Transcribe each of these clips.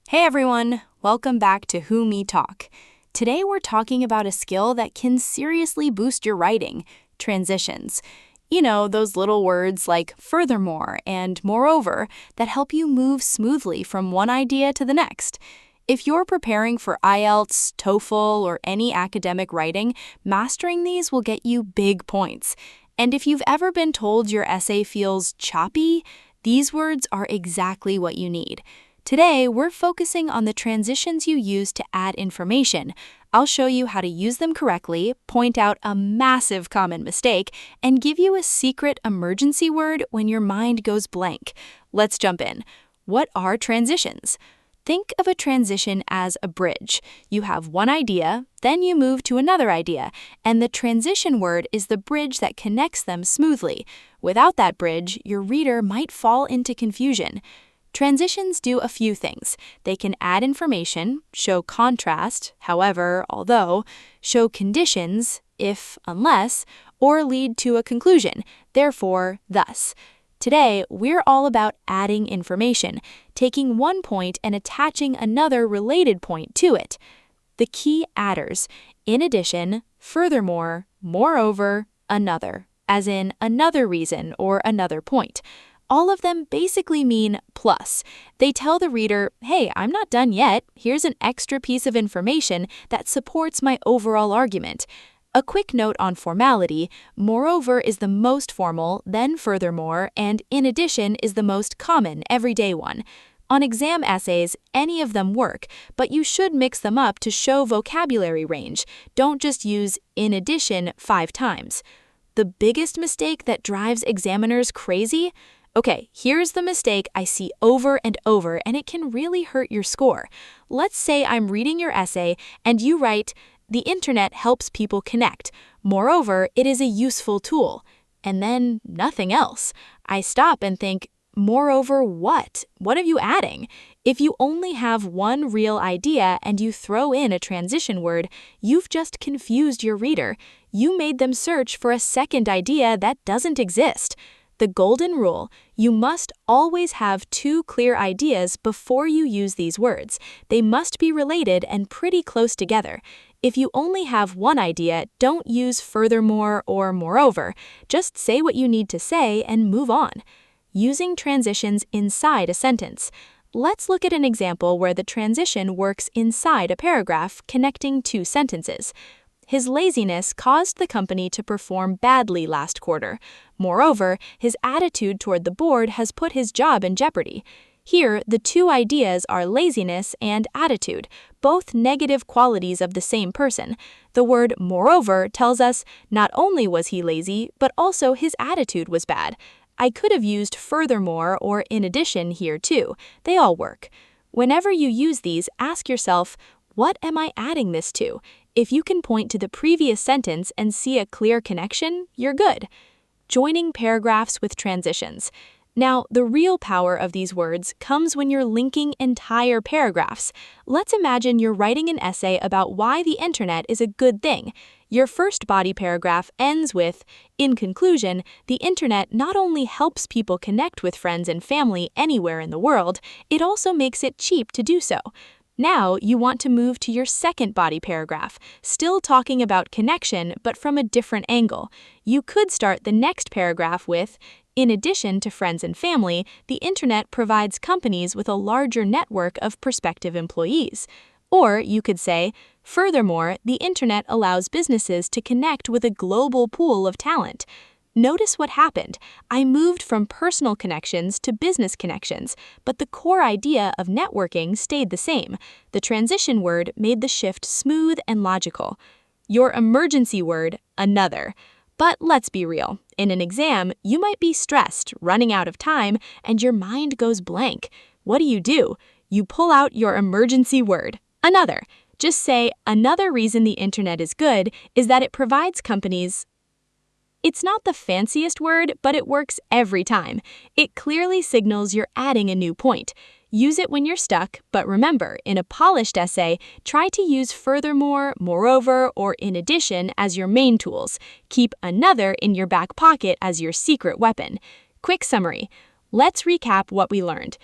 Hey everyone, welcome back to WhoMeTalk. Today we're talking about a skill that can seriously boost your writing, transitions. You know, those little words like furthermore and moreover that help you move smoothly from one idea to the next. If you're preparing for IELTS, TOEFL, or any academic writing, mastering these will get you big points. And if you've ever been told your essay feels choppy, these words are exactly what you need. Today, we're focusing on the transitions you use to add information. I'll show you how to use them correctly, point out a massive common mistake, and give you a secret emergency word when your mind goes blank. Let's jump in. What are transitions? Think of a transition as a bridge. You have one idea, then you move to another idea, and the transition word is the bridge that connects them smoothly. Without that bridge, your reader might fall into confusion. Transitions do a few things. They can add information, show contrast, however, although, show conditions, if, unless, or lead to a conclusion, therefore, thus. Today, we're all about adding information, taking one point and attaching another related point to it. The key adders: in addition, furthermore, moreover, another, as in another reason or another point. All of them basically mean plus. They tell the reader, hey, I'm not done yet. Here's an extra piece of information that supports my overall argument. A quick note on formality: moreover is the most formal, then furthermore, and in addition is the most common, everyday one. On exam essays, any of them work, but you should mix them up to show vocabulary range. Don't just use in addition 5 times. The biggest mistake that drives examiners crazy? Okay, here's the mistake I see over and over, and it can really hurt your score. Let's say I'm reading your essay and you write, "The internet helps people connect. Moreover, it is a useful tool." And then nothing else. I stop and think, moreover what? What are you adding? If you only have one real idea and you throw in a transition word, you've just confused your reader. You made them search for a second idea that doesn't exist. The golden rule: you must always have 2 clear ideas before you use these words. They must be related and pretty close together. If you only have one idea, don't use furthermore or moreover. Just say what you need to say and move on. Using transitions inside a sentence. Let's look at an example where the transition works inside a paragraph, connecting 2 sentences. His laziness caused the company to perform badly last quarter. Moreover, his attitude toward the board has put his job in jeopardy. Here, the 2 ideas are laziness and attitude, both negative qualities of the same person. The word moreover tells us not only was he lazy, but also his attitude was bad. I could have used furthermore or in addition here too. They all work. Whenever you use these, ask yourself, what am I adding this to? If you can point to the previous sentence and see a clear connection, you're good. Joining paragraphs with transitions. Now, the real power of these words comes when you're linking entire paragraphs. Let's imagine you're writing an essay about why the internet is a good thing. Your first body paragraph ends with, in conclusion, the internet not only helps people connect with friends and family anywhere in the world, it also makes it cheap to do so. Now you want to move to your second body paragraph, still talking about connection but from a different angle. You could start the next paragraph with, in addition to friends and family, the internet provides companies with a larger network of prospective employees. Or you could say, furthermore, the internet allows businesses to connect with a global pool of talent. Notice what happened. I moved from personal connections to business connections, but the core idea of networking stayed the same. The transition word made the shift smooth and logical. Your emergency word, another. But let's be real. In an exam, you might be stressed, running out of time, and your mind goes blank. What do? You pull out your emergency word, another. Just say, another reason the internet is good is that it provides companies. It's not the fanciest word, but it works every time. It clearly signals you're adding a new point. Use it when you're stuck, but remember, in a polished essay, try to use furthermore, moreover, or in addition as your main tools. Keep another in your back pocket as your secret weapon. Quick summary. Let's recap what we learned.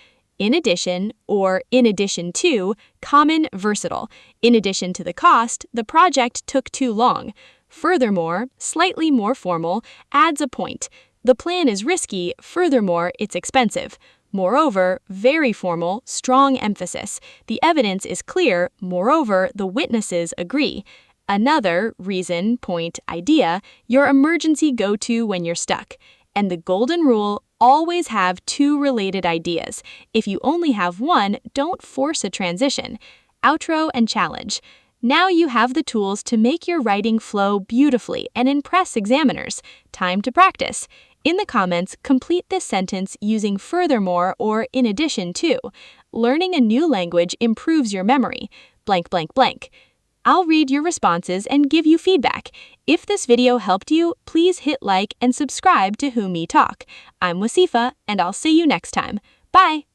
in addition, or in addition to, common, versatile. In addition to the cost, the project took too long. Furthermore, slightly more formal, adds a point. The plan is risky, furthermore, it's expensive. Moreover, very formal, strong emphasis. The evidence is clear, moreover, the witnesses agree. Another reason, point, idea, your emergency go-to when you're stuck. And the golden rule, always have two related ideas. If you only have one, don't force a transition. Outro and challenge. Now you have the tools to make your writing flow beautifully and impress examiners. Time to practice. In the comments, complete this sentence using furthermore or in addition to. Learning a new language improves your memory. Blank, blank, blank. I'll read your responses and give you feedback. If this video helped you, please hit like and subscribe to WhoMeTalk. I'm Wasifa, and I'll see you next time. Bye!